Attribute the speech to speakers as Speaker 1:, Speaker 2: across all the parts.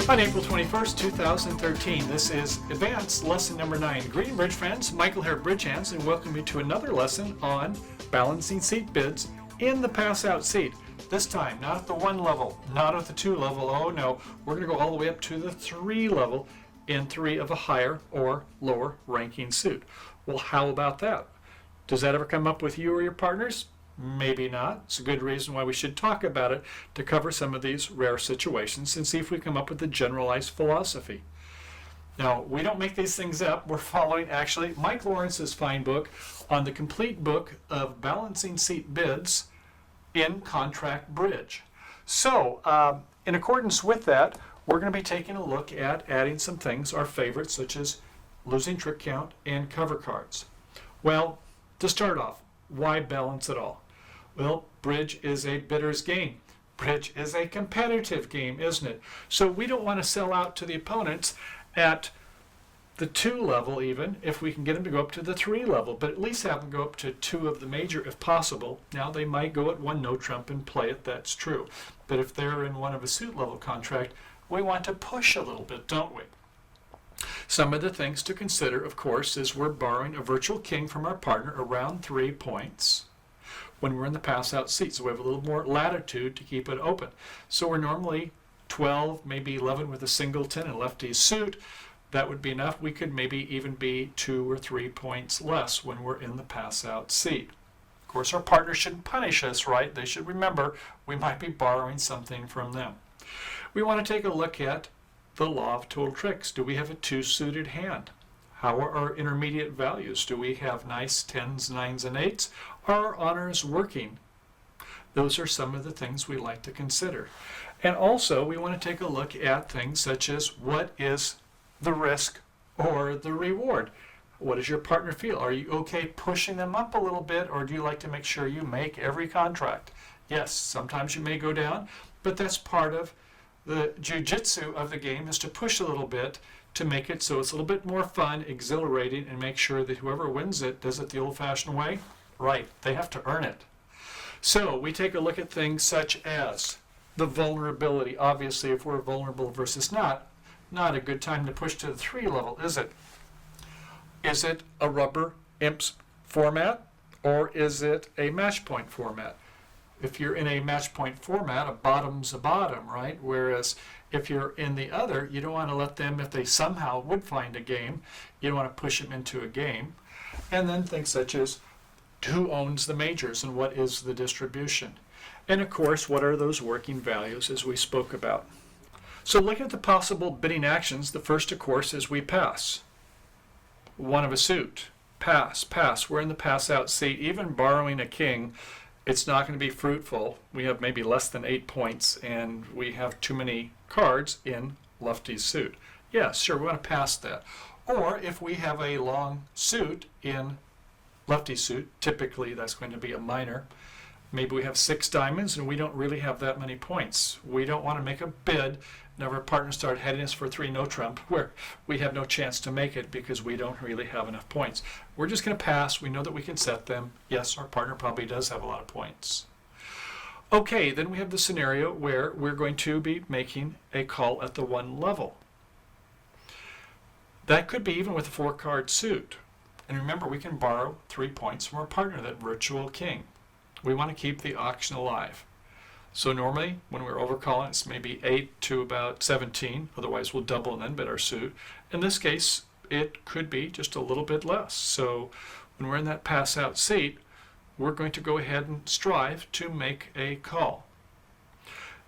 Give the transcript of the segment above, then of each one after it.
Speaker 1: On April 21st, 2013, this is Advanced Lesson Number 9. Greeting bridge friends, Michael here, Bridge Hands, and welcome you to another lesson on balancing seat bids in the pass-out seat. This time, not at the 1 level, not at the 2 level, oh no, we're going to go all the way up to the 3 level in 3 of a higher or lower ranking suit. Well, how about that? Does that ever come up with you or your partners? Maybe not. It's a good reason why we should talk about it, to cover some of these rare situations and see if we come up with a generalized philosophy. Now, we don't make these things up. We're following, actually, Mike Lawrence's fine book on the complete book of balancing seat bids in contract bridge. So, in accordance with that, we're going to be taking a look at adding some things, our favorites, such as losing trick count and cover cards. Well, to start off, why balance at all? Well, bridge is a bidder's game. Bridge is a competitive game, isn't it? So we don't want to sell out to the opponents at the 2 level even, if we can get them to go up to the 3 level, but at least have them go up to 2 of the major if possible. Now they might go at 1 no trump and play it, that's true. But if they're in one of a suit level contract, we want to push a little bit, don't we? Some of the things to consider, of course, is we're borrowing a virtual king from our partner around 3 points when we're in the pass-out seat. So we have a little more latitude to keep it open. So we're normally 12, maybe 11 with a singleton and lefty suit. That would be enough. We could maybe even be 2 or 3 points less when we're in the pass-out seat. Of course, our partner shouldn't punish us, right? They should remember we might be borrowing something from them. We want to take a look at the law of total tricks. Do we have a 2-suited hand? How are our intermediate values? Do we have nice 10s, 9s, and 8s? Are our honors working? Those are some of the things we like to consider. And also, we want to take a look at things such as what is the risk or the reward? What does your partner feel? Are you okay pushing them up a little bit, or do you like to make sure you make every contract? Yes, sometimes you may go down, but that's part of the jiu-jitsu of the game, is to push a little bit to make it so it's a little bit more fun, exhilarating, and make sure that whoever wins it does it the old-fashioned way. Right, they have to earn it. So we take a look at things such as the vulnerability. Obviously, if we're vulnerable versus not a good time to push to the 3 level, is it? Is it a rubber imps format, or is it a match point format? If you're in a match point format, a bottom's a bottom, right? Whereas if you're in the other, you don't want to let them, if they somehow would find a game, you don't want to push them into a game. And then things such as who owns the majors and what is the distribution? And of course, what are those working values as we spoke about? So looking at the possible bidding actions, the first, of course, is we pass. 1 of a suit. Pass, pass. We're in the pass-out seat. Even borrowing a king, it's not going to be fruitful. We have maybe less than 8 points, and we have too many cards in lefty's suit. Yeah, sure, we want to pass that. Or if we have a long suit in lefty suit, typically that's going to be a minor. Maybe we have 6 diamonds and we don't really have that many points. We don't want to make a bid and have our partner start heading us for 3 no trump where we have no chance to make it because we don't really have enough points. We're just going to pass. We know that we can set them. Yes, our partner probably does have a lot of points. Okay, then we have the scenario where we're going to be making a call at the 1 level. That could be even with a 4-card suit. And remember, we can borrow 3 points from our partner, that virtual king. We want to keep the auction alive. So normally, when we're overcalling, it's maybe 8 to about 17. Otherwise, we'll double and then bid our suit. In this case, it could be just a little bit less. So when we're in that pass-out seat, we're going to go ahead and strive to make a call.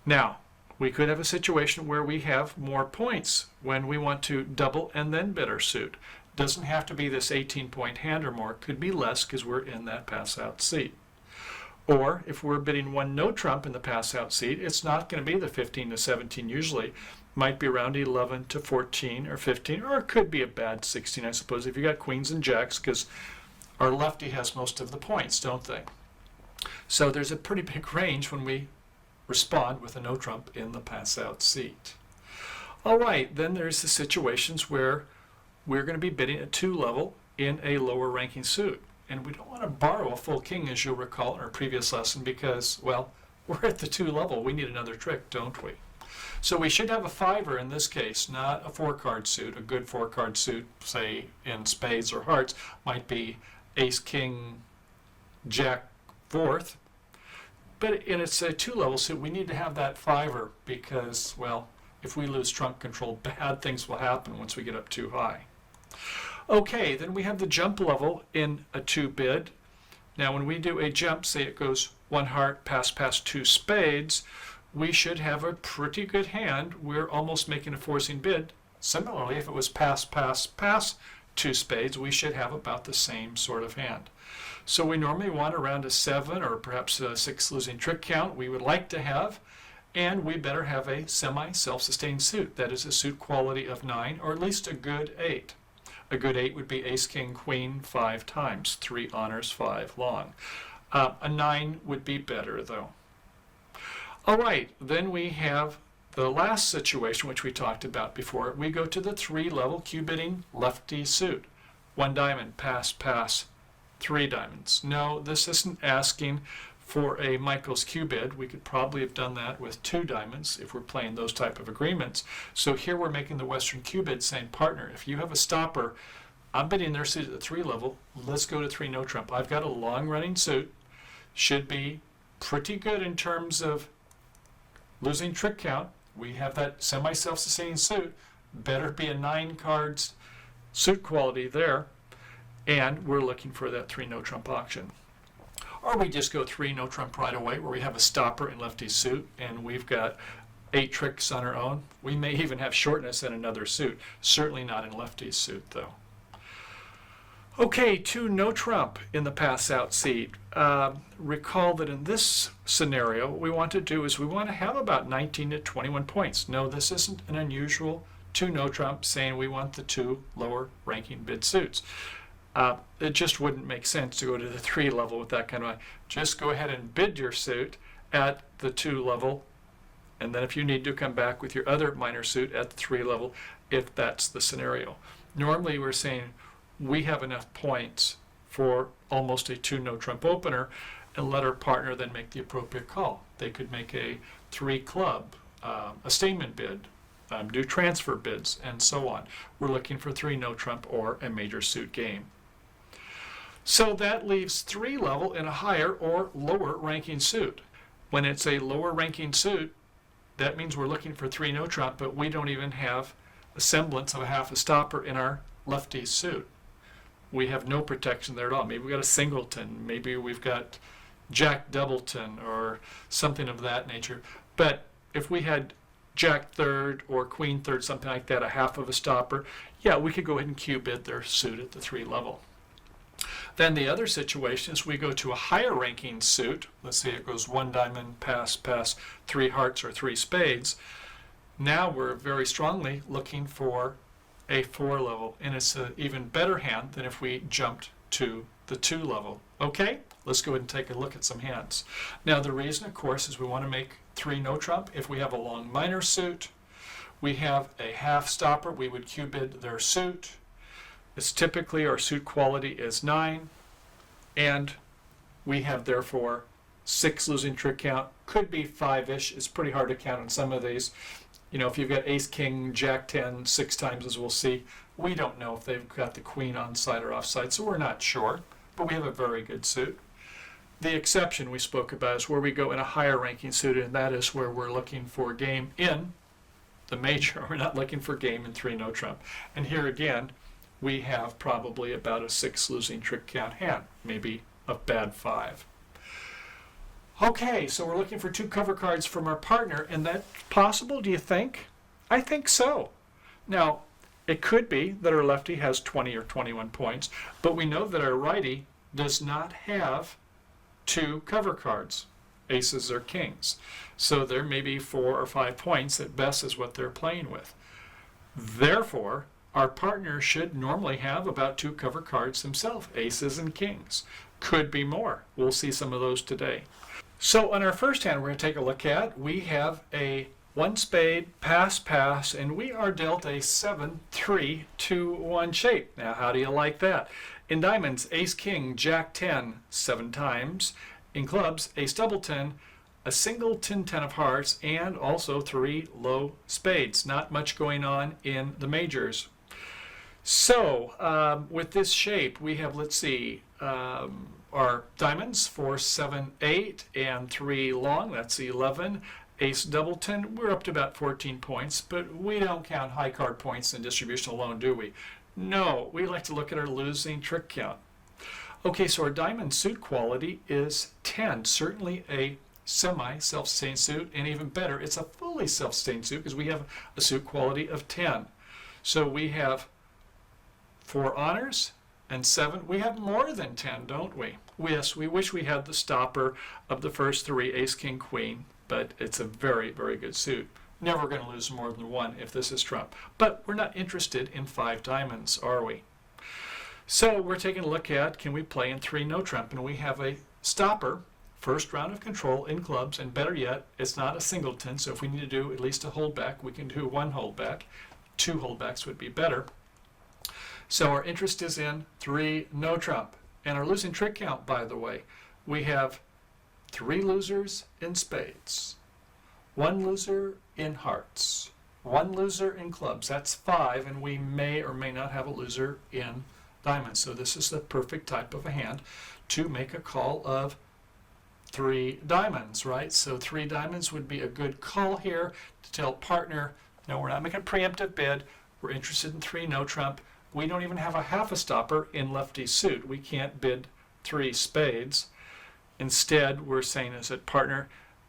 Speaker 1: Now, we could have a situation where we have more points when we want to double and then bid our suit. Doesn't have to be this 18-point hand or more. It could be less because we're in that pass-out seat. Or if we're bidding 1 no trump in the pass-out seat, it's not going to be the 15 to 17 usually. Might be around 11 to 14 or 15, or it could be a bad 16, I suppose, if you got queens and jacks, because our lefty has most of the points, don't they? So there's a pretty big range when we respond with a no trump in the pass-out seat. All right, then there's the situations where we're going to be bidding at 2 level in a lower ranking suit. And we don't want to borrow a full king, as you'll recall in our previous lesson, because, well, we're at the 2 level. We need another trick, don't we? So we should have a fiver in this case, not a 4-card suit. A good 4-card suit, say in spades or hearts, might be ace, king, jack, fourth. But in it's a 2-level suit, we need to have that fiver because, well, if we lose trump control, bad things will happen once we get up too high. Okay, then we have the jump level in a 2-bid. Now when we do a jump, say it goes 1 heart, pass, pass, 2 spades, we should have a pretty good hand. We're almost making a forcing bid. Similarly, if it was pass, pass, pass, 2 spades, we should have about the same sort of hand. So we normally want around a 7 or perhaps a 6 losing trick count we would like to have, and we better have a semi-self-sustained suit. That is a suit quality of 9 or at least a good 8. A good 8 would be ace, king, queen 5 times, 3 honors, 5 long. A 9 would be better though. All right, then we have the last situation which we talked about before. We go to the 3-level Q-bidding lefty suit. 1 diamond, pass, pass, 3 diamonds. No, this isn't asking for a Michael's Q-bid. We could probably have done that with 2 diamonds if we're playing those type of agreements. So here we're making the Western Q-bid saying, partner, if you have a stopper, I'm bidding their suit at the 3-level. Let's go to 3 no trump. I've got a long-running suit. Should be pretty good in terms of losing trick count. We have that semi-self-sustaining suit. Better be a 9 cards suit quality there. And we're looking for that 3 no trump auction. Or we just go 3 no trump right away where we have a stopper in lefty suit and we've got 8 tricks on our own. We may even have shortness in another suit. Certainly not in lefty's suit though. Okay, 2 no trump in the pass out seat. Recall that in this scenario, what we want to do is we want to have about 19 to 21 points. No, this isn't an unusual 2 no trump saying we want the 2 lower ranking bid suits. It just wouldn't make sense to go to the 3 level with that kind of. Just go ahead and bid your suit at the 2 level, and then if you need to, come back with your other minor suit at the 3 level if that's the scenario. Normally we're saying we have enough points for almost a 2 no trump opener and let our partner then make the appropriate call. They could make a 3 club, a statement bid, do transfer bids, and so on. We're looking for 3 no trump or a major suit game. So that leaves 3 level in a higher or lower ranking suit. When it's a lower ranking suit, that means we're looking for 3 no trump, but we don't even have a semblance of a half a stopper in our lefty suit. We have no protection there at all. Maybe we've got a singleton, maybe we've got jack doubleton or something of that nature. But if we had jack third or queen third, something like that, a half of a stopper, yeah, we could go ahead and Q-bid their suit at the 3 level. Then the other situation is we go to a higher ranking suit. Let's say it goes 1 diamond, pass, pass, 3 hearts or 3 spades. Now we're very strongly looking for a 4 level, and it's an even better hand than if we jumped to the 2 level. Okay, let's go ahead and take a look at some hands. Now the reason, of course, is we want to make 3 no trump. If we have a long minor suit, we have a half stopper, we would Q-bid their suit. It's typically our suit quality is 9, and we have therefore 6 losing trick count. Could be 5-ish. It's pretty hard to count on some of these. You know, if you've got ace, king, jack 10 6 times, as we'll see, we don't know if they've got the queen on side or off side, so we're not sure, but we have a very good suit. The exception we spoke about is where we go in a higher ranking suit, and that is where we're looking for game in the major. We're not looking for game in 3 no trump. And here again, we have probably about a 6 losing trick count hand, maybe a bad 5. Okay, so we're looking for 2 cover cards from our partner, and that's possible, do you think? I think so. Now, it could be that our lefty has 20 or 21 points, but we know that our righty does not have 2 cover cards, aces or kings. So there may be 4 or 5 points at best is what they're playing with. Therefore, our partner should normally have about 2 cover cards himself, aces and kings. Could be more. We'll see some of those today. So on our first hand we're going to take a look at, we have a 1 spade, pass, pass, and we are dealt a 7-3-2-1 shape. Now how do you like that? In diamonds, ace, king, jack 10 7 times. In clubs, ace double 10, a single 10 of hearts, and also 3 low spades. Not much going on in the majors. So with this shape, we have, let's see, our diamonds 4, 7, 8, and 3 long. That's 11. Ace doubleton, we're up to about 14 points, but we don't count high card points in distribution alone, do we? No, we like to look at our losing trick count. Okay, so our diamond suit quality is 10, certainly a semi-self-sustained suit, and even better, it's a fully self-sustained suit because we have a suit quality of 10. So we have 4 honors and 7. We have more than 10, don't we? Yes, we wish we had the stopper of the first 3, ace, king, queen, but it's a very, very good suit. Never going to lose more than 1 if this is trump. But we're not interested in 5 diamonds, are we? So we're taking a look at, can we play in 3 no trump? And we have a stopper, first round of control in clubs, and better yet, it's not a singleton, so if we need to do at least a holdback, we can do 1 holdback. 2 holdbacks would be better. So our interest is in 3 no trump. And our losing trick count, by the way, we have 3 losers in spades, 1 loser in hearts, 1 loser in clubs. That's 5, and we may or may not have a loser in diamonds. So this is the perfect type of a hand to make a call of 3 diamonds, right? So 3 diamonds would be a good call here to tell partner, no, we're not making a preemptive bid. We're interested in 3 no trump. We don't even have a half a stopper in lefty suit. We can't bid 3 spades. Instead, we're saying, is it partner,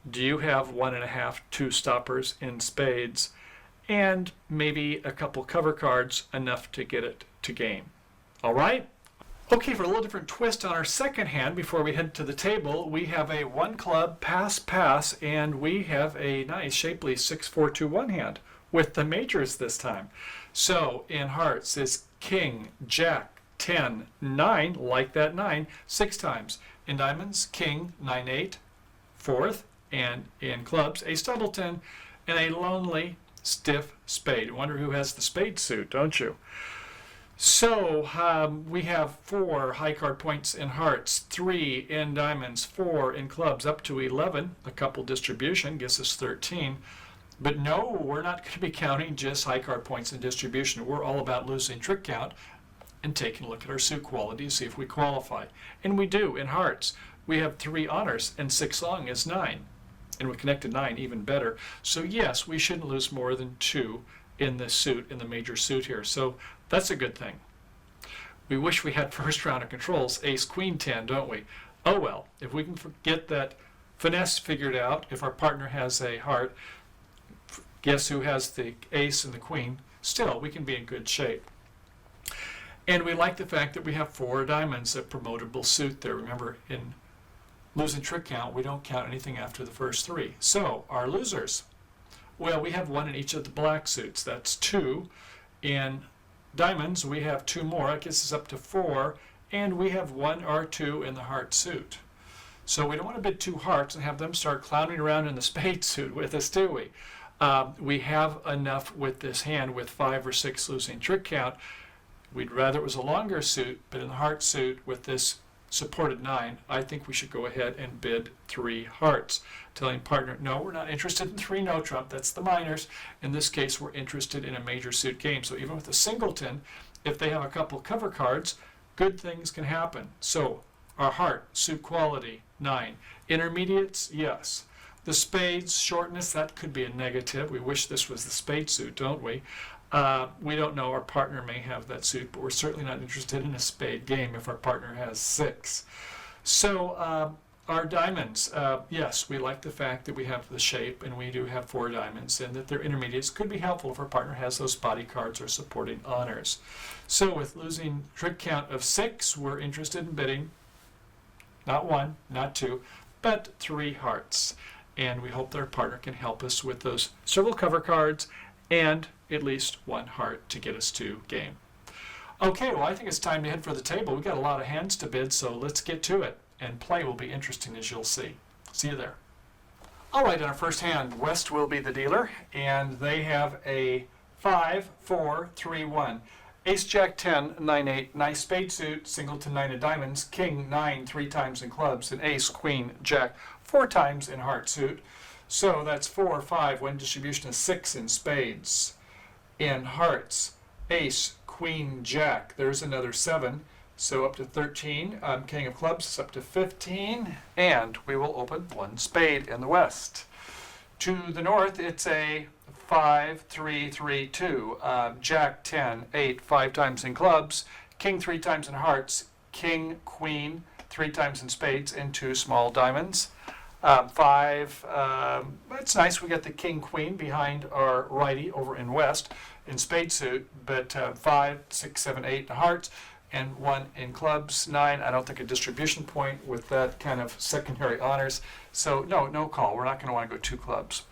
Speaker 1: do you have 1.5, 2 stoppers in spades, and maybe a couple cover cards, enough to get it to game. All right? Okay, for a little different twist on our second hand before we head to the table, we have a 1 club pass, and we have a nice shapely 6-4-2-1 hand with the majors this time. So in hearts is king, jack, 10, 9, like that 9, 6 times. In diamonds, king, 9, 8, 4th, and in clubs, ace doubleton, and a lonely, stiff spade. Wonder who has the spade suit, don't you? So we have 4 high card points in hearts, 3 in diamonds, 4 in clubs, up to 11. A couple distribution gives us 13. But no, we're not going to be counting just high card points in distribution. We're all about losing trick count and taking a look at our suit quality, see if we qualify. And we do in hearts. We have 3 honors, and 6 long is 9. And we connected 9, even better. So yes, we shouldn't lose more than 2 in this suit, in the major suit here. So that's a good thing. We wish we had first round of controls, ace, queen, 10, don't we? Oh well, if we can get that finesse figured out, if our partner has a heart, guess who has the ace and the queen? Still, we can be in good shape. And we like the fact that we have 4 diamonds, a promotable suit there. Remember, in losing trick count, we don't count anything after the first 3. So, our losers. Well, we have 1 in each of the black suits. That's 2. In diamonds, we have 2 more. That gets us up to 4. And we have 1 or 2 in the heart suit. So we don't want to bid 2 hearts and have them start clowning around in the spade suit with us, do we? We have enough with this hand with 5 or 6 losing trick count. We'd rather it was a longer suit, but in the heart suit with this supported 9, I think we should go ahead and bid 3 hearts. Telling partner, no, we're not interested in 3 no trump, that's the minors. In this case, we're interested in a major suit game. So even with a singleton, if they have a couple cover cards, good things can happen. So our heart, suit quality, 9. Intermediates, yes. The spades, shortness, that could be a negative. We wish this was the spade suit, don't we? We don't know. Our partner may have that suit, but we're certainly not interested in a spade game if our partner has 6. So our diamonds, yes, we like the fact that we have the shape, and we do have 4 diamonds, and that they're intermediates. Could be helpful if our partner has those body cards or supporting honors. So with losing trick count of 6, we're interested in bidding not 1, not 2, but 3 hearts. And we hope that our partner can help us with those several cover cards and at least 1 heart to get us to game. Okay, well, I think it's time to head for the table. We've got a lot of hands to bid, so let's get to it. And play will be interesting, as you'll see. See you there. All right, in our first hand, West will be the dealer, and they have a 5, 4, 3, 1. Ace, Jack, 10, 9, 8, nice spade suit, singleton, 9 of diamonds, king, 9, 3 times in clubs, and ace, queen, jack, 4 times in heart suit. So that's 4, 5, when distribution is 6 in spades. In hearts, ace, queen, jack, there's another 7. So up to 13. King of clubs is up to 15. And we will open 1 spade in the west. To the north, it's a 5, 3, 3, 2. Jack, 10, 8, 5 times in clubs. King 3 times in hearts. King, queen, 3 times in spades, and 2 small diamonds. 5, it's nice. We got the king, queen behind our righty over in west in spade suit, but 5, 6, 7, 8 in hearts, and 1 in clubs. 9, I don't think a distribution point with that kind of secondary honors. So no call. We're not going to want to go 2 clubs.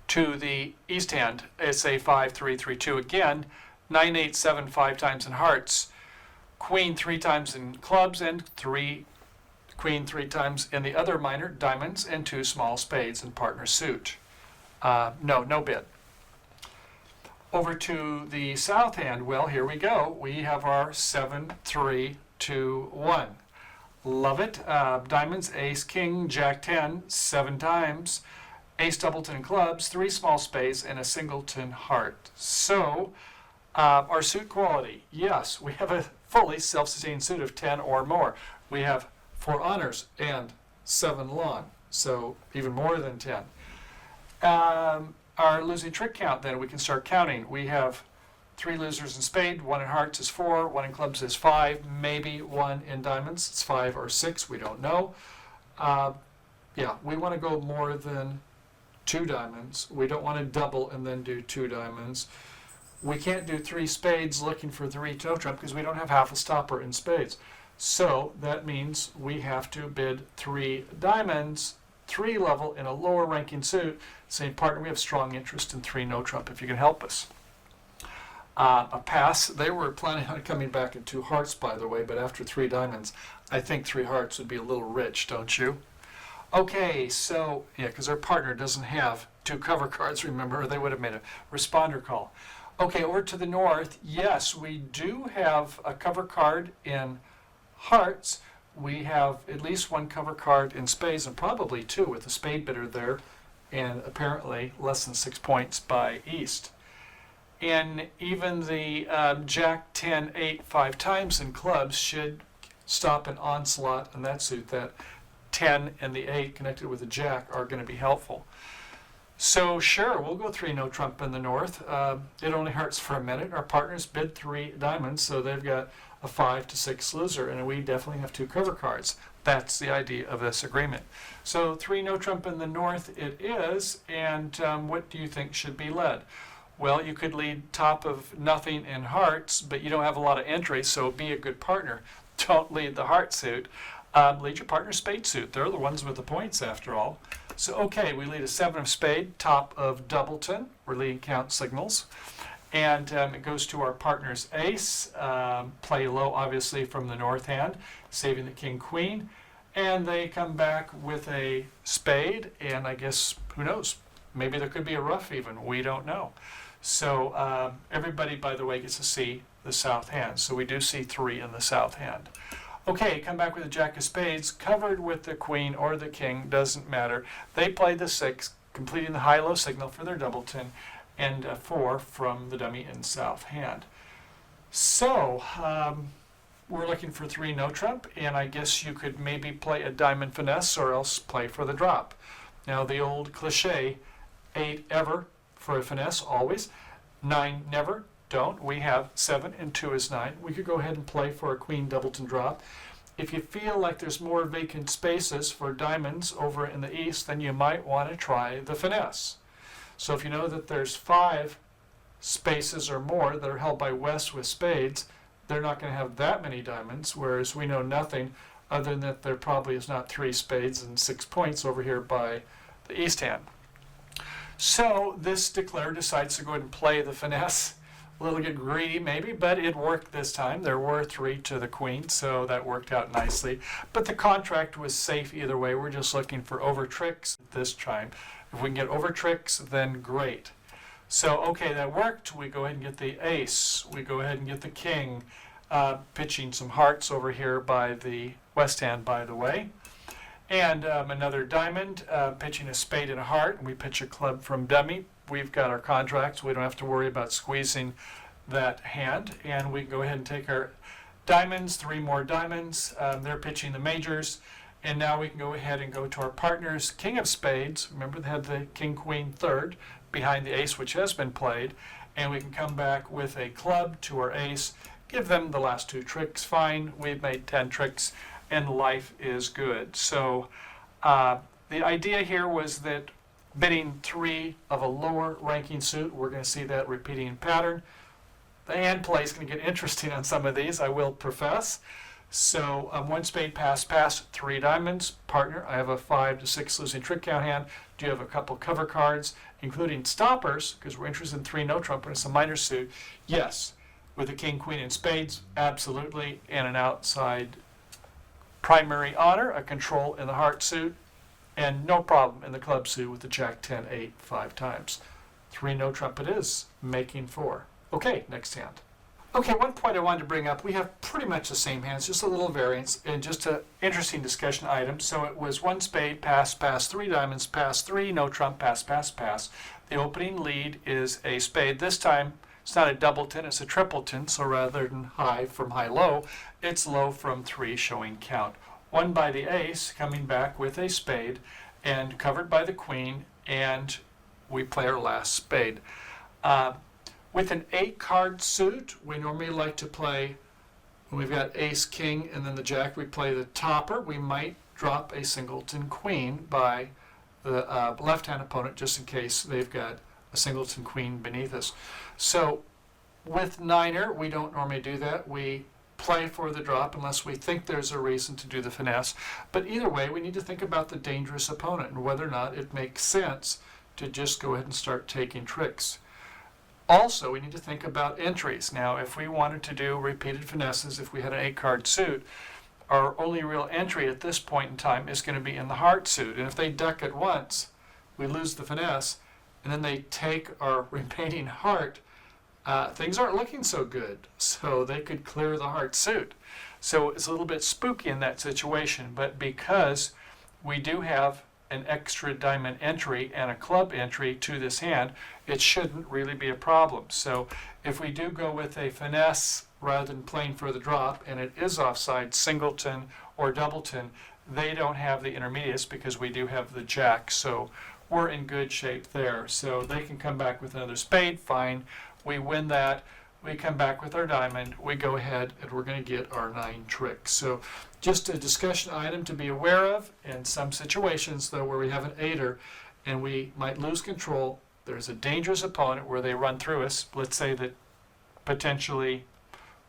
Speaker 1: To the east hand, it's a 5, 3, 3, 2 again. 9, 8, 7, 5 times in hearts. Queen 3 times in clubs, and queen 3 times in the other minor, diamonds, and 2 small spades in partner suit. No bid. Over to the south hand, well, here we go. We have our 7, 3, 2, 1. Love it. Diamonds, ace, king, jack 10, 7 times. Ace, doubleton, clubs, 3 small spades, and a singleton heart. So, our suit quality, yes, we have a fully self-sustained suit of 10 or more. We have 4 honors and 7 long, so even more than 10. Our losing trick count, then, we can start counting. We have 3 losers in spade, 1 in hearts is 4, 1 in clubs is 5, maybe 1 in diamonds, it's 5 or 6, we don't know. Yeah, we want to go more than 2 diamonds. We don't want to double and then do 2 diamonds. We can't do 3 spades looking for 3 no trump because we don't have half a stopper in spades. So that means we have to bid 3 diamonds, 3 level in a lower ranking suit, saying, partner, we have strong interest in 3 no trump if you can help us. A pass. They were planning on coming back in 2 hearts, by the way, but after 3 diamonds, I think 3 hearts would be a little rich, don't you? Okay, so, yeah, because our partner doesn't have 2 cover cards, remember, or they would have made a responder call. Okay, over to the north, yes, we do have a cover card in hearts. We have at least 1 cover card in spades, and probably 2 with the spade bidder there, and apparently less than 6 points by east. And even the jack 10, 8, 5 times in clubs should stop an onslaught in that suit. That 10 and the 8 connected with the jack are going to be helpful. So sure, we'll go 3 no trump in the north. It only hurts for a minute. Our partners bid 3 diamonds, so they've got a 5 to 6 loser, and we definitely have 2 cover cards. That's the idea of this agreement. So 3 no trump in the north it is, and what do you think should be led? Well, you could lead top of nothing in hearts, but you don't have a lot of entries, so be a good partner. Don't lead the heart suit. Lead your partner spade suit. They're the ones with the points after all. So okay, we lead a 7 of spade, top of doubleton. We're leading count signals. And it goes to our partner's ace. Play low, obviously, from the north hand, saving the king, queen. And they come back with a spade, and I guess, who knows? Maybe there could be a ruff even. We don't know. So everybody, by the way, gets to see the south hand. So we do see 3 in the south hand. Okay, come back with a jack of spades, covered with the queen or the king, doesn't matter. They play the 6, completing the high-low signal for their doubleton, and a 4 from the dummy in south hand. So, we're looking for 3 no trump, and I guess you could maybe play a diamond finesse or else play for the drop. Now, the old cliche, 8 ever for a finesse, always. 9 never. Don't. We have 7 and 2 is 9. We could go ahead and play for a queen doubleton drop. If you feel like there's more vacant spaces for diamonds over in the east, then you might want to try the finesse. So if you know that there's 5 spaces or more that are held by west with spades, they're not going to have that many diamonds, whereas we know nothing other than that there probably is not 3 spades and 6 points over here by the east hand. So this declarer decides to go ahead and play the finesse. A little get greedy maybe, but it worked this time. There were 3 to the queen, so that worked out nicely. But the contract was safe either way. We're just looking for over tricks this time. If we can get over tricks, then great. So, okay, that worked. We go ahead and get the ace. We go ahead and get the king, pitching some hearts over here by the west hand, by the way. And another diamond, pitching a spade and a heart, and we pitch a club from dummy. We've got our contracts. We don't have to worry about squeezing that hand. And we can go ahead and take our diamonds, 3 more diamonds. They're pitching the majors. And now we can go ahead and go to our partners, king of spades. Remember, they had the king, queen, third behind the ace, which has been played. And we can come back with a club to our ace, give them the last 2 tricks. Fine, we've made 10 tricks, and life is good. So the idea here was that bidding 3 of a lower ranking suit, we're going to see that repeating pattern. The hand play is going to get interesting on some of these, I will profess. So 1 spade, pass, pass, 3 diamonds. Partner, I have a 5 to 6 losing trick count hand. Do you have a couple cover cards, including stoppers, because we're interested in 3 no trump and it's a minor suit? Yes. With the king, queen, and spades, absolutely. And an outside primary honor, a control in the heart suit, and no problem in the club suit with the jack, 10, 8, 5 times. 3 no trump it is, making 4. Okay, next hand. Okay, one point I wanted to bring up, we have pretty much the same hands, just a little variance, and just an interesting discussion item. So it was 1 spade, pass, pass, 3 diamonds, pass, 3, no trump, pass, pass, pass. The opening lead is a spade. This time, it's not a doubleton, it's a tripleton, so rather than high from high-low, it's low from 3, showing count. 1 by the ace, coming back with a spade, and covered by the queen, and we play our last spade. With an 8-card suit, we normally like to play, when we've got ace, king, and then the jack, we play the topper. We might drop a singleton queen by the left-hand opponent just in case they've got a singleton queen beneath us. So with niner, we don't normally do that. We play for the drop unless we think there's a reason to do the finesse. But either way, we need to think about the dangerous opponent and whether or not it makes sense to just go ahead and start taking tricks. Also, we need to think about entries. Now, if we wanted to do repeated finesses, if we had an 8-card suit, our only real entry at this point in time is going to be in the heart suit. And if they duck it once, we lose the finesse, and then they take our remaining heart, things aren't looking so good. So they could clear the heart suit. So it's a little bit spooky in that situation, but because we do have an extra diamond entry and a club entry to this hand, it shouldn't really be a problem. So if we do go with a finesse rather than playing for the drop, and it is offside, singleton or doubleton, they don't have the intermediates because we do have the jack. So we're in good shape there. So they can come back with another spade, fine. We win that. We come back with our diamond. We go ahead and we're going to get our 9 tricks. So just a discussion item to be aware of. In some situations, though, where we have an 8er and we might lose control, there's a dangerous opponent where they run through us. Let's say that potentially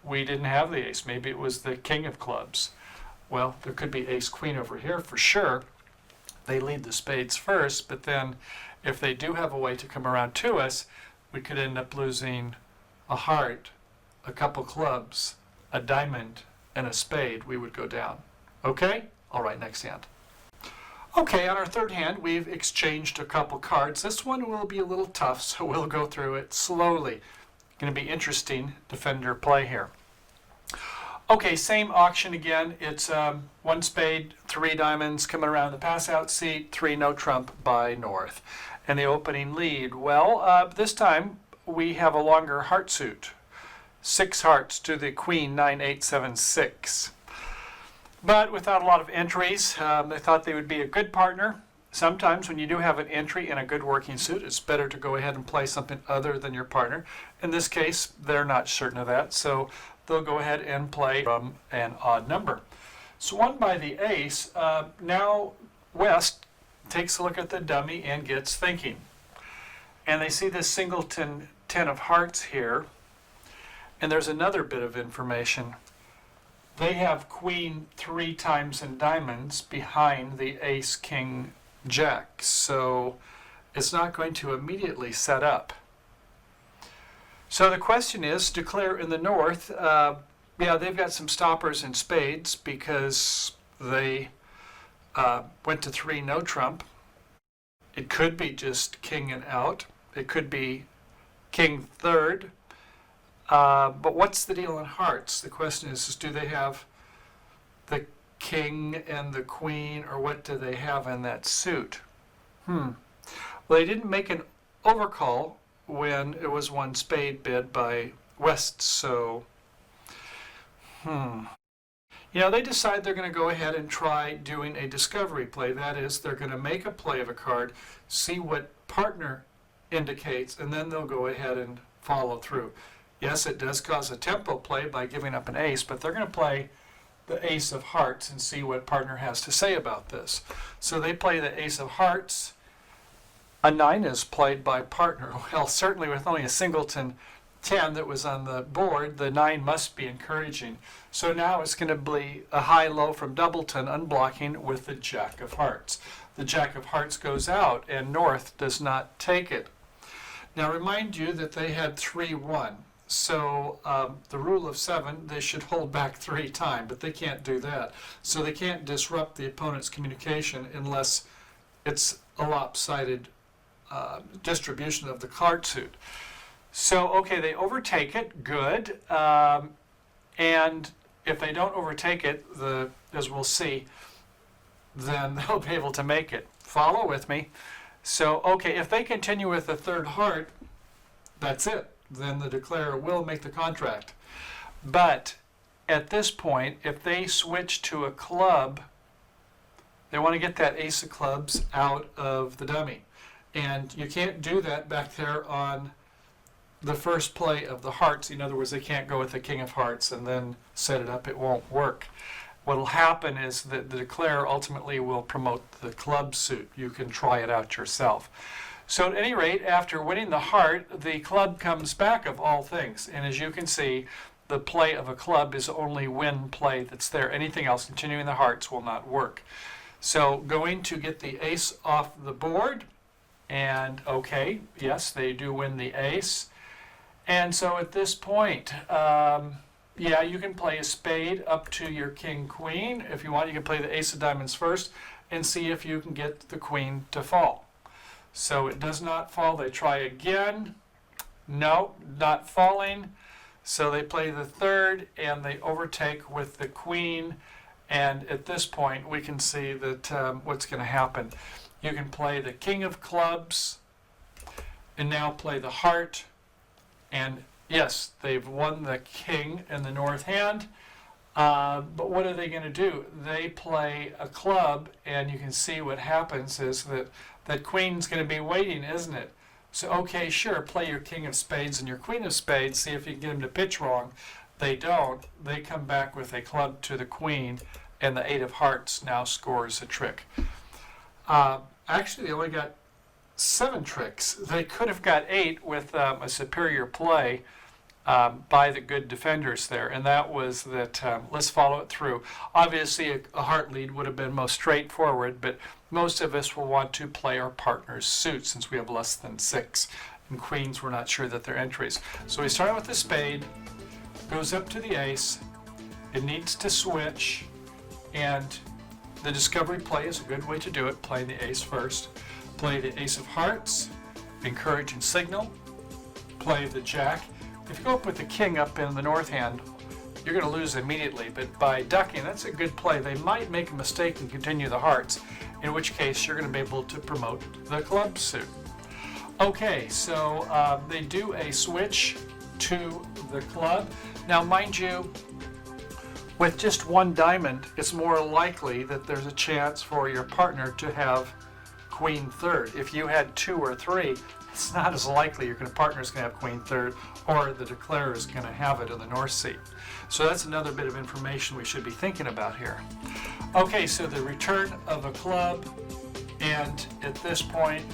Speaker 1: we didn't have the ace. Maybe it was the king of clubs. Well, there could be ace-queen over here for sure. They lead the spades first, but then if they do have a way to come around to us, we could end up losing a heart, a couple clubs, a diamond, and a spade. We would go down. Okay? All right, next hand. Okay, on our third hand, we've exchanged a couple cards. This one will be a little tough, so we'll go through it slowly. Going to be interesting defender play here. Okay, same auction again. It's 1 spade, 3 diamonds coming around the pass-out seat, 3 no trump by North. And the opening lead, well, this time we have a longer heart suit. 6 hearts to the queen, 9, 8, 7, 6. But without a lot of entries, they thought they would be a good partner. Sometimes when you do have an entry in a good working suit, it's better to go ahead and play something other than your partner. In this case, they're not certain of that, so they'll go ahead and play from an odd number. So 1 by the ace, now West takes a look at the dummy and gets thinking. And they see this singleton 10 of hearts here. And there's another bit of information. They have queen 3 times in diamonds behind the ace, king, jack. So it's not going to immediately set up. So the question is, declare in the North, yeah, they've got some stoppers and spades because they went to 3 no trump. It could be just king and out. It could be king third. But what's the deal in hearts? The question is do they have the king and the queen, or what do they have in that suit? Well, they didn't make an overcall when it was one spade bid by West, so they decide they're going to go ahead and try doing a discovery play. That is, they're going to make a play of a card, see what partner indicates, and then they'll go ahead and follow through. Yes, it does cause a tempo play by giving up an ace, but they're going to play the ace of hearts and see what partner has to say about this. So they play the ace of hearts. A 9 is played by partner. Well, certainly with only a singleton 10 that was on the board, the 9 must be encouraging. So now it's going to be a high-low from doubleton, unblocking with the jack of hearts. The jack of hearts goes out, and North does not take it. Now remind you that they had 3-1. So the rule of 7, they should hold back 3 times, but they can't do that. So they can't disrupt the opponent's communication unless it's a lopsided distribution of the card suit. So, okay, they overtake it, good. And if they don't overtake it, as we'll see, then they'll be able to make it. Follow with me. So, okay, if they continue with the third heart, that's it. Then the declarer will make the contract. But at this point, if they switch to a club, they want to get that ace of clubs out of the dummy. And you can't do that back there on the first play of the hearts. In other words, they can't go with the king of hearts and then set it up. It won't work. What will happen is that the declarer ultimately will promote the club suit. You can try it out yourself. So at any rate, after winning the heart, the club comes back of all things. And as you can see, the play of a club is only win play that's there. Anything else, continuing the hearts, will not work. So going to get the ace off the board. And okay, yes, they do win the ace. And so at this point, you can play a spade up to your king-queen. If you want, you can play the ace of diamonds first and see if you can get the queen to fall. So it does not fall. They try again. No, not falling. So they play the third and they overtake with the queen. And at this point, we can see that what's going to happen. You can play the king of clubs and now play the heart. And yes, they've won the king in the north hand. But what are they going to do? They play a club, and you can see what happens is that queen's going to be waiting, isn't it? So, okay, sure, play your king of spades and your queen of spades, see if you can get them to pitch wrong. They don't. They come back with a club to the queen, and the 8 of hearts now scores a trick. Actually, they only got 7 tricks. They could have got 8 with a superior play by the good defenders there, and that was that. Let's follow it through. Obviously, a heart lead would have been most straightforward, but most of us will want to play our partner's suit since we have less than 6, and queens, we're not sure that they're entries. So we start with the spade, goes up to the ace, it needs to switch, and the discovery play is a good way to do it. Play the ace first. Play the ace of hearts, encouraging signal. Play the jack. If you go up with the king up in the north hand, you're going to lose immediately, but by ducking, that's a good play. They might make a mistake and continue the hearts, in which case you're going to be able to promote the club suit. Okay, so they do a switch to the club. Now, mind you, with just 1 diamond, it's more likely that there's a chance for your partner to have queen third. If you had 2 or 3, it's not as likely your partner's going to have queen third, or the declarer is going to have it in the north seat. So that's another bit of information we should be thinking about here. Okay, so the return of a club, and at this point,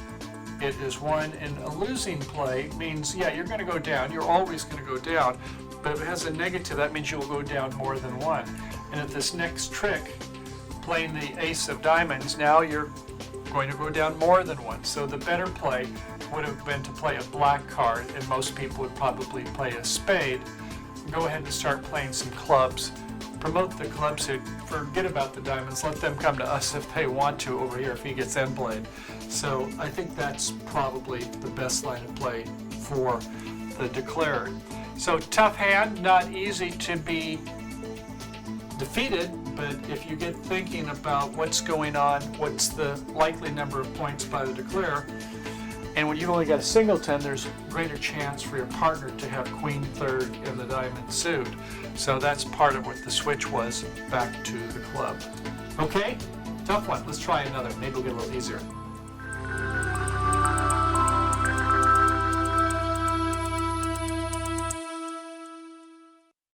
Speaker 1: it is won. And a losing play means, you're going to go down. You're always going to go down. But if it has a negative, that means you'll go down more than 1. And at this next trick, playing the ace of diamonds, now you're going to go down more than 1. So the better play would have been to play a black card, and most people would probably play a spade. Go ahead and start playing some clubs. Promote the club suit. Forget about the diamonds. Let them come to us if they want to over here if he gets end played. So I think that's probably the best line of play for the declarer. So tough hand, not easy to be defeated, but if you get thinking about what's going on, what's the likely number of points by the declare, and when you've only got a singleton, there's greater chance for your partner to have queen third and the diamond suit. So that's part of what the switch was back to the club. Okay, tough one. Let's try another. Maybe it'll get a little easier.